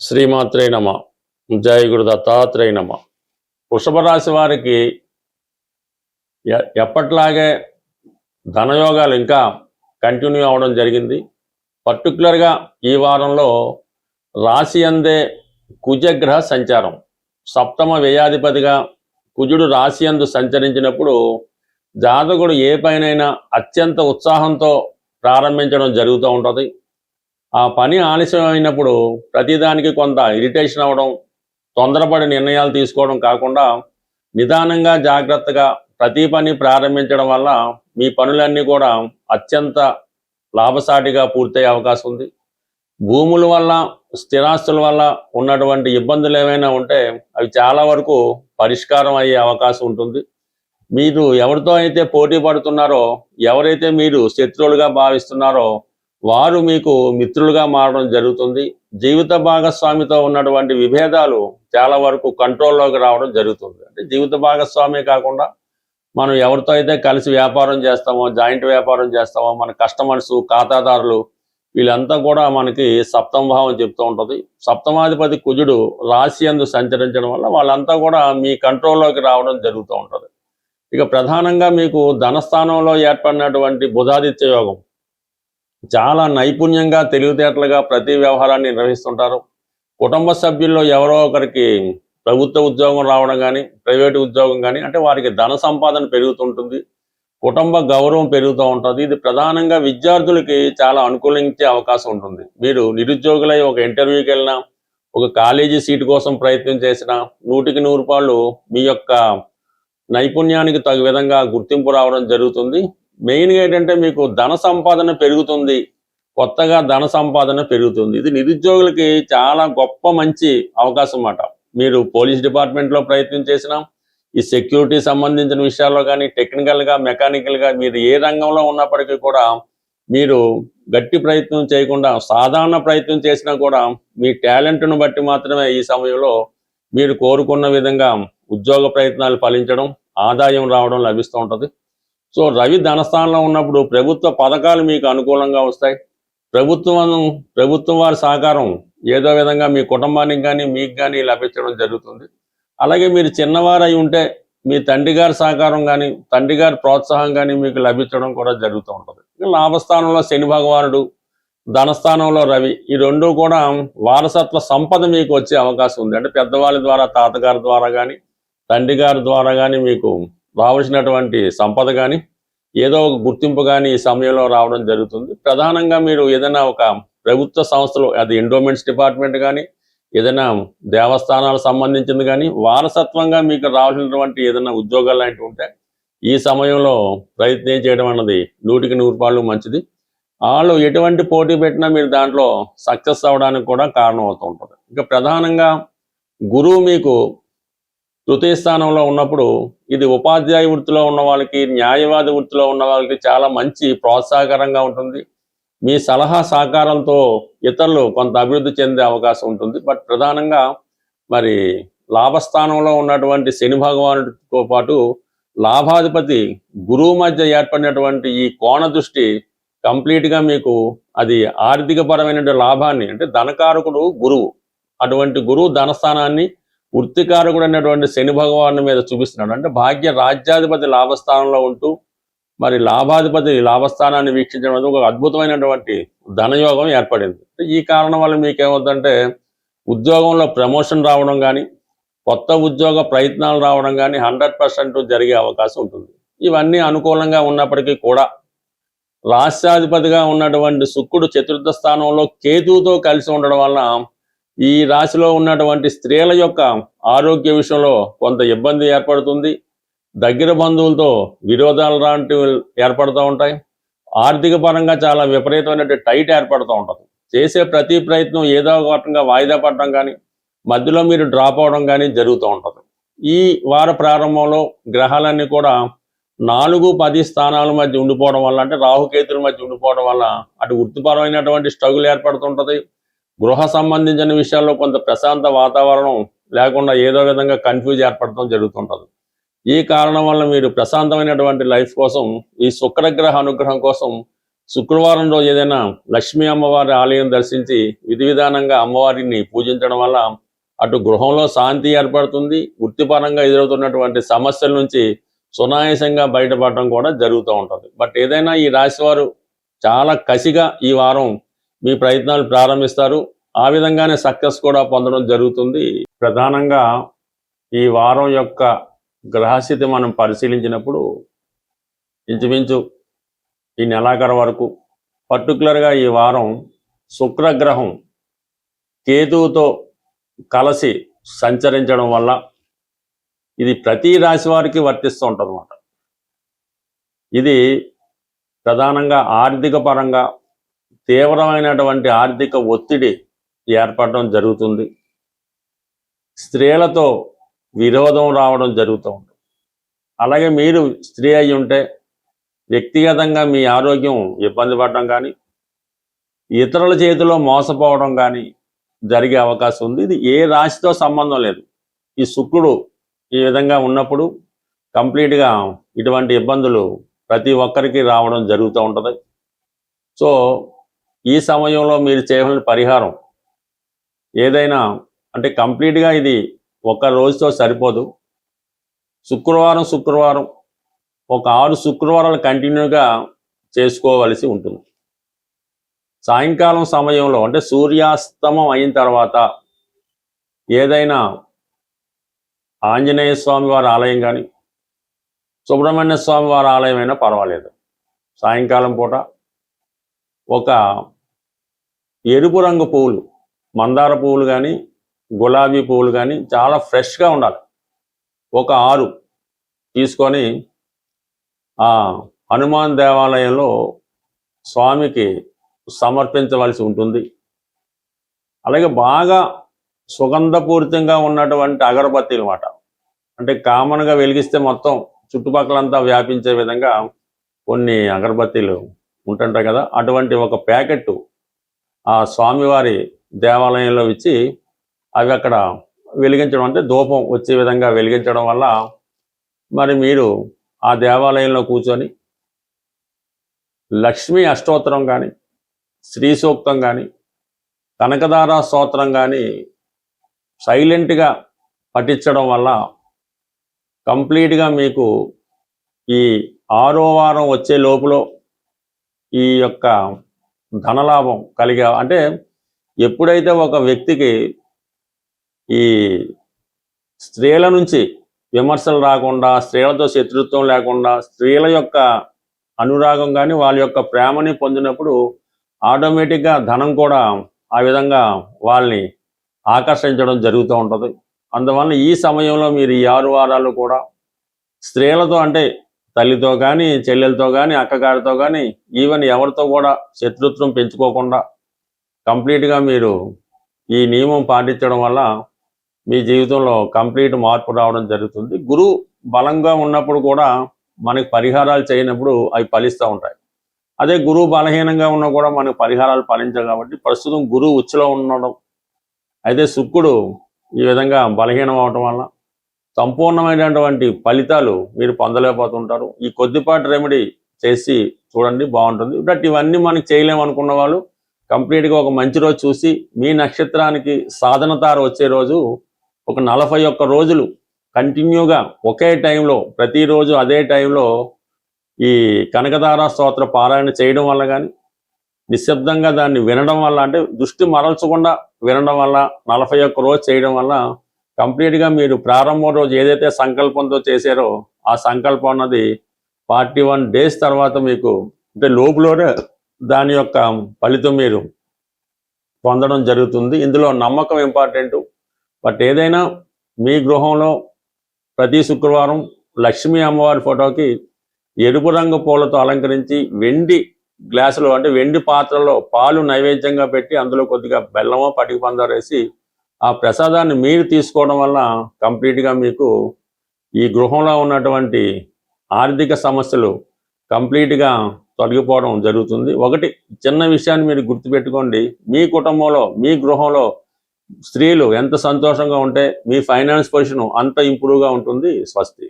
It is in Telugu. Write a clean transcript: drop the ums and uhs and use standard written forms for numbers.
శ్రీమాత్రే నమ. జయ గురు దత్తాత్రేయ నమ. వృషభ రాశి వారికి ఎప్పట్లాగే ధనయోగాలు ఇంకా కంటిన్యూ అవడం జరిగింది. పర్టికులర్గా ఈ వారంలో రాశి అందే కుజగ్రహ సంచారం, సప్తమ వ్యయాధిపతిగా కుజుడు రాశి అందు సంచరించినప్పుడు జాతకుడు ఏ పైనైనా అత్యంత ఉత్సాహంతో ప్రారంభించడం జరుగుతూ ఉంటుంది. ఆ పని ఆలస్యం అయినప్పుడు ప్రతిదానికి కొంత ఇరిటేషన్ అవ్వడం, తొందరపడి నిర్ణయాలు తీసుకోవడం కాకుండా నిదానంగా జాగ్రత్తగా ప్రతి పని ప్రారంభించడం వల్ల మీ పనులన్నీ కూడా అత్యంత లాభసాటిగా పూర్తయ్యే అవకాశం ఉంది. భూముల వల్ల, స్థిరాస్తుల వల్ల ఉన్నటువంటి ఇబ్బందులు ఏమైనా ఉంటే అవి చాలా వరకు పరిష్కారం అయ్యే అవకాశం ఉంటుంది. మీరు ఎవరితో అయితే పోటీ పడుతున్నారో, ఎవరైతే మీరు శత్రువులుగా భావిస్తున్నారో వారు మీకు మిత్రులుగా మారడం జరుగుతుంది. జీవిత భాగస్వామితో ఉన్నటువంటి విభేదాలు చాలా వరకు కంట్రోల్లోకి రావడం జరుగుతుంది. అంటే జీవిత భాగస్వామి కాకుండా మనం ఎవరితో అయితే కలిసి వ్యాపారం చేస్తామో, జాయింట్ వ్యాపారం చేస్తామో, మన కస్టమర్స్, ఖాతాదారులు వీళ్ళంతా కూడా మనకి సప్తమ భావం చెప్తూ ఉంటుంది. సప్తమాధిపతి కుజుడు రాశి యందు సంచరించడం వల్ల వాళ్ళంతా కూడా మీ కంట్రోల్లోకి రావడం జరుగుతూ ఉంటుంది. ఇక ప్రధానంగా మీకు ధనస్థానంలో ఏర్పడినటువంటి బుధాదిత్య యోగం చాలా నైపుణ్యంగా, తెలివితేటలుగా ప్రతి వ్యవహారాన్ని నిర్వహిస్తుంటారు. కుటుంబ సభ్యుల్లో ఎవరో ఒకరికి ప్రభుత్వ ఉద్యోగం రావడం కానీ, ప్రైవేటు ఉద్యోగం కానీ, అంటే వారికి ధన సంపాదన పెరుగుతుంటుంది, కుటుంబ గౌరవం పెరుగుతూ ఉంటుంది. ఇది ప్రధానంగా విద్యార్థులకి చాలా అనుకూలించే అవకాశం ఉంటుంది. మీరు నిరుద్యోగులై ఒక ఇంటర్వ్యూకి వెళ్ళినా, ఒక కాలేజీ సీటు కోసం ప్రయత్నం చేసినా 100కి 100 రూపాయలు మీ యొక్క నైపుణ్యానికి తగు విధంగా గుర్తింపు రావడం జరుగుతుంది. మెయిన్గా ఏంటంటే మీకు ధన సంపాదన పెరుగుతుంది, కొత్తగా ధన సంపాదన పెరుగుతుంది. ఇది నిరుద్యోగులకి చాలా గొప్ప మంచి అవకాశం అన్నమాట. మీరు పోలీస్ డిపార్ట్మెంట్లో ప్రయత్నం చేసినా, ఈ సెక్యూరిటీ సంబంధించిన విషయాల్లో కానీ, టెక్నికల్గా, మెకానికల్గా మీరు ఏ రంగంలో ఉన్నప్పటికీ కూడా మీరు గట్టి ప్రయత్నం చేయకుండా సాధారణ ప్రయత్నం చేసినా కూడా మీ టాలెంట్ను బట్టి మాత్రమే ఈ సమయంలో మీరు కోరుకున్న విధంగా ఉద్యోగ ప్రయత్నాలు ఫలించడం, ఆదాయం రావడం లభిస్తూ ఉంటుంది. సో రవి ధనస్థానంలో ఉన్నప్పుడు ప్రభుత్వ పథకాలు మీకు అనుకూలంగా వస్తాయి. ప్రభుత్వం వారి సహకారం ఏదో విధంగా మీ కుటుంబానికి కానీ, మీకు కానీ లభించడం జరుగుతుంది. అలాగే మీరు చిన్నవారు అయి ఉంటే మీ తండ్రి గారి సహకారం కానీ, తండ్రి గారి ప్రోత్సాహం కానీ మీకు లభించడం కూడా జరుగుతూ ఉంటుంది. లాభస్థానంలో శని భగవానుడు, ధనస్థానంలో రవి, ఈ రెండు కూడా వారసత్వ సంపద మీకు వచ్చే అవకాశం ఉంది. అంటే పెద్దవాళ్ళ ద్వారా, తాతగారి ద్వారా కానీ, తండ్రి గారి ద్వారా కానీ మీకు రావాల్సినటువంటి సంపద కానీ, ఏదో ఒక గుర్తింపు కానీ ఈ సమయంలో రావడం జరుగుతుంది. ప్రధానంగా మీరు ఏదైనా ఒక ప్రభుత్వ సంస్థలు, అది ఎండోమెంట్స్ డిపార్ట్మెంట్ కానీ, ఏదైనా దేవస్థానాలకు సంబంధించింది కానీ, వారసత్వంగా మీకు రావాల్సినటువంటి ఏదైనా ఉద్యోగాలు లాంటివి ఉంటే ఈ సమయంలో ప్రయత్నం చేయడం అన్నది 100కి 100 రూపాయలు మంచిది. వాళ్ళు ఎటువంటి పోటీ పెట్టినా మీరు దాంట్లో సక్సెస్ అవ్వడానికి కూడా కారణం అవుతూ ఉంటుంది. ఇక ప్రధానంగా గురువు మీకు తృతీయ స్థానంలో ఉన్నప్పుడు ఇది ఉపాధ్యాయ వృత్తిలో ఉన్న వాళ్ళకి, న్యాయవాది వృత్తిలో ఉన్న వాళ్ళకి చాలా మంచి ప్రోత్సాహకరంగా ఉంటుంది. మీ సలహా సహకారంతో ఇతరులు కొంత అభివృద్ధి చెందే అవకాశం ఉంటుంది. బట్ ప్రధానంగా మరి లాభస్థానంలో ఉన్నటువంటి శని భగవానుడితో పాటు లాభాధిపతి గురువు మధ్య ఏర్పడినటువంటి ఈ కోణ దృష్టి కంప్లీట్గా మీకు అది ఆర్థికపరమైన లాభాన్ని, అంటే ధనకారకుడు గురువు, అటువంటి గురువు ధనస్థానాన్ని వృత్తికారకుడు అనేటువంటి శని భగవాను మీద చూపిస్తున్నాడు. అంటే భాగ్య రాజ్యాధిపతి లాభస్థానంలో ఉంటూ మరి లాభాధిపతి లాభస్థానాన్ని వీక్షించడం అనేది ఒక అద్భుతమైనటువంటి ధనయోగం ఏర్పడింది. ఈ కారణం వల్ల మీకేమవుతుందంటే ఉద్యోగంలో ప్రమోషన్ రావడం కానీ, కొత్త ఉద్యోగ ప్రయత్నాలు రావడం కానీ 100% జరిగే అవకాశం ఉంటుంది. ఇవన్నీ అనుకూలంగా ఉన్నప్పటికీ కూడా రాష్ట్రాధిపతిగా ఉన్నటువంటి శుక్రుడు చతుర్థ స్థానంలో కేతువుతో కలిసి ఉండడం వల్ల ఈ రాశిలో ఉన్నటువంటి స్త్రీల యొక్క ఆరోగ్య విషయంలో కొంత ఇబ్బంది ఏర్పడుతుంది. దగ్గర బంధువులతో విరోధాలు లాంటివి ఏర్పడుతూ ఉంటాయి. ఆర్థిక పరంగా చాలా విపరీతమైన టైట్ ఏర్పడుతూ ఉంటుంది. చేసే ప్రతి ప్రయత్నం ఏదో ఒక రకంగా వాయిదా పడడం కానీ, మధ్యలో మీరు డ్రాప్ అవడం కానీ జరుగుతూ ఉంటుంది. ఈ వార ప్రారంభంలో గ్రహాలన్నీ కూడా 4-10 స్థానాల మధ్య ఉండిపోవడం వల్ల, అంటే రాహుకేతుల మధ్య ఉండిపోవడం వల్ల అటు వృత్తిపరమైనటువంటి స్ట్రగుల్ ఏర్పడుతుంటుంది. గృహ సంబంధించిన విషయాల్లో కొంత ప్రశాంత వాతావరణం లేకుండా ఏదో విధంగా కన్ఫ్యూజ్ ఏర్పడటం జరుగుతుంటుంది. ఈ కారణం వల్ల మీరు ప్రశాంతమైనటువంటి లైఫ్ కోసం, ఈ శుక్రగ్రహ అనుగ్రహం కోసం శుక్రవారం రోజు ఏదైనా లక్ష్మీ అమ్మవారి ఆలయం దర్శించి విధి విధానంగా అమ్మవారిని పూజించడం వల్ల అటు గృహంలో శాంతి ఏర్పడుతుంది, వృత్తిపరంగా ఎదురవుతున్నటువంటి సమస్యల నుంచి సునాయాసంగా బయటపడడం కూడా జరుగుతూ ఉంటుంది. బట్ ఏదైనా ఈ రాశి వారు చాలా కసిగా ఈ వారం మీ ప్రయత్నాలు ప్రారంభిస్తారు. ఆ విధంగానే సక్సెస్ కూడా పొందడం జరుగుతుంది. ప్రధానంగా ఈ వారం యొక్క గ్రహస్థితి మనం పరిశీలించినప్పుడు ఇంచుమించు ఈ నెలాఖరు వరకు పర్టికులర్గా ఈ వారం శుక్రగ్రహం కేతువుతో కలిసి సంచరించడం వల్ల ఇది ప్రతి రాశి వారికి వర్తిస్తూ ఉంటుంది అన్నమాట. ఇది ప్రధానంగా ఆర్థిక పరంగా తీవ్రమైనటువంటి ఆర్థిక ఒత్తిడి ఏర్పడడం జరుగుతుంది. స్త్రీలతో విరోధం రావడం జరుగుతూ ఉంటుంది. అలాగే మీరు స్త్రీ అయి ఉంటే వ్యక్తిగతంగా మీ ఆరోగ్యం ఇబ్బంది పడడం కానీ, ఇతరుల చేతిలో మోసపోవడం కానీ జరిగే అవకాశం ఉంది. ఇది ఏ రాశితో సంబంధం లేదు. ఈ శుక్రుడు ఈ విధంగా ఉన్నప్పుడు కంప్లీట్గా ఇటువంటి ఇబ్బందులు ప్రతి ఒక్కరికి రావడం జరుగుతూ ఉంటుంది. సో ఈ సమయంలో మీరు చేయవలసిన పరిహారం ఏదైనా అంటే కంప్లీట్గా ఇది ఒక రోజుతో సరిపోదు. శుక్రవారం ఒక 6 శుక్రవారాలు కంటిన్యూగా చేసుకోవలసి ఉంటుంది. సాయంకాలం సమయంలో అంటే సూర్యాస్తమం అయిన తర్వాత ఏదైనా ఆంజనేయ స్వామి వారి ఆలయం కానీ, సుబ్రహ్మణ్య స్వామి వారి ఆలయం అయినా పర్వాలేదు. సాయంకాలం పూట ఒక ఎరుపు రంగు పువ్వులు, మందార పువ్వులు కానీ, గులాబీ పువ్వులు కానీ చాలా ఫ్రెష్గా ఉండాలి. ఒక 6 తీసుకొని ఆ హనుమాన్ దేవాలయంలో స్వామికి సమర్పించవలసి ఉంటుంది. అలాగే బాగా సుగంధపూరితంగా ఉన్నటువంటి అగరబత్తీలు అన్నమాట. అంటే కామన్గా వెలిగిస్తే మొత్తం చుట్టుపక్కలంతా వ్యాపించే విధంగా కొన్ని అగరబత్తీలు ఉంటుంటాయి కదా, అటువంటి ఒక ప్యాకెట్ ఆ స్వామివారి దేవాలయంలో ఇచ్చి అవి అక్కడ వెలిగించడం, అంటే ధూపం వచ్చే విధంగా వెలిగించడం వల్ల మరి మీరు ఆ దేవాలయంలో కూర్చొని లక్ష్మీ అష్టోత్తరం కానీ, శ్రీ సూక్తం కానీ, కనకదార స్తోత్రం కానీ సైలెంట్గా పఠించడం వల్ల కంప్లీట్గా మీకు ఈ 6వ వారం వచ్చే లోపల ఈ యొక్క ధనలాభం కలిగే, అంటే ఎప్పుడైతే ఒక వ్యక్తికి ఈ స్త్రీల నుంచి విమర్శలు రాకుండా, స్త్రీలతో శత్రుత్వం లేకుండా, స్త్రీల యొక్క అనురాగం కానీ వాళ్ళ యొక్క ప్రేమని పొందినప్పుడు ఆటోమేటిక్గా ధనం కూడా ఆ విధంగా వాళ్ళని ఆకర్షించడం జరుగుతూ ఉంటుంది. అందువల్ల ఈ సమయంలో మీరు ఈ 6 వారాలు కూడా స్త్రీలతో, అంటే తల్లితో కానీ, చెల్లెలతో కానీ, అక్కగారితో కానీ, ఈవెన్ ఎవరితో కూడా శత్రుత్వం పెంచుకోకుండా కంప్లీట్గా మీరు ఈ నియమం పాటించడం వల్ల మీ జీవితంలో కంప్లీట్ మార్పు రావడం జరుగుతుంది. గురువు బలంగా ఉన్నప్పుడు కూడా మనకి పరిహారాలు చేయనప్పుడు అవి ఫలిస్తూ ఉంటాయి. అదే గురువు బలహీనంగా ఉన్నా కూడా మనకు పరిహారాలు ఫలించవు. కాబట్టి ప్రస్తుతం గురువు ఉచ్చులో ఉండడం, అయితే శుక్రుడు ఈ విధంగా బలహీనం అవటం వల్ల సంపూర్ణమైనటువంటి ఫలితాలు మీరు పొందలేకపోతుంటారు. ఈ కొద్దిపాటి రెమెడీ చేసి చూడండి, బాగుంటుంది. బట్ ఇవన్నీ మనకి చేయలేము అనుకున్న వాళ్ళు కంప్లీట్గా ఒక మంచి రోజు చూసి మీ నక్షత్రానికి సాధన తార వచ్చే రోజు ఒక 41 రోజులు కంటిన్యూగా ఒకే టైంలో ప్రతిరోజు అదే టైంలో ఈ కనకదార స్తోత్ర పారాయణ చేయడం వల్ల కానీ, నిశ్శబ్దంగా దాన్ని వినడం వల్ల, అంటే దృష్టి మరల్చకుండా వినడం వల్ల 41 రోజు చేయడం వల్ల కంప్లీట్గా మీరు ప్రారంభం రోజు ఏదైతే సంకల్పంతో చేశారో ఆ సంకల్పం అన్నది 41 డేస్ తర్వాత మీకు, అంటే లోపులోనే దాని యొక్క ఫలితం మీరు పొందడం జరుగుతుంది. ఇందులో నమ్మకం ఇంపార్టెంట్. బట్ ఏదైనా మీ గృహంలో ప్రతి శుక్రవారం లక్ష్మీ అమ్మవారి ఫోటోకి ఎరుపు రంగు పూలతో అలంకరించి వెండి గ్లాసులో, అంటే వెండి పాత్రలో పాలు నైవేద్యంగా పెట్టి అందులో కొద్దిగా బెల్లమో పటిక పందారు వేసి ఆ ప్రసాదాన్ని మీరు తీసుకోవడం వల్ల కంప్లీట్గా మీకు ఈ గృహంలో ఉన్నటువంటి ఆర్థిక సమస్యలు కంప్లీట్గా తొలగిపోవడం జరుగుతుంది. ఒకటి చిన్న విషయాన్ని మీరు గుర్తుపెట్టుకోండి, మీ కుటుంబంలో మీ గృహంలో స్త్రీలు ఎంత సంతోషంగా ఉంటే మీ ఫైనాన్స్ పొజిషన్ అంత ఇంప్రూవ్గా ఉంటుంది. స్వస్తి.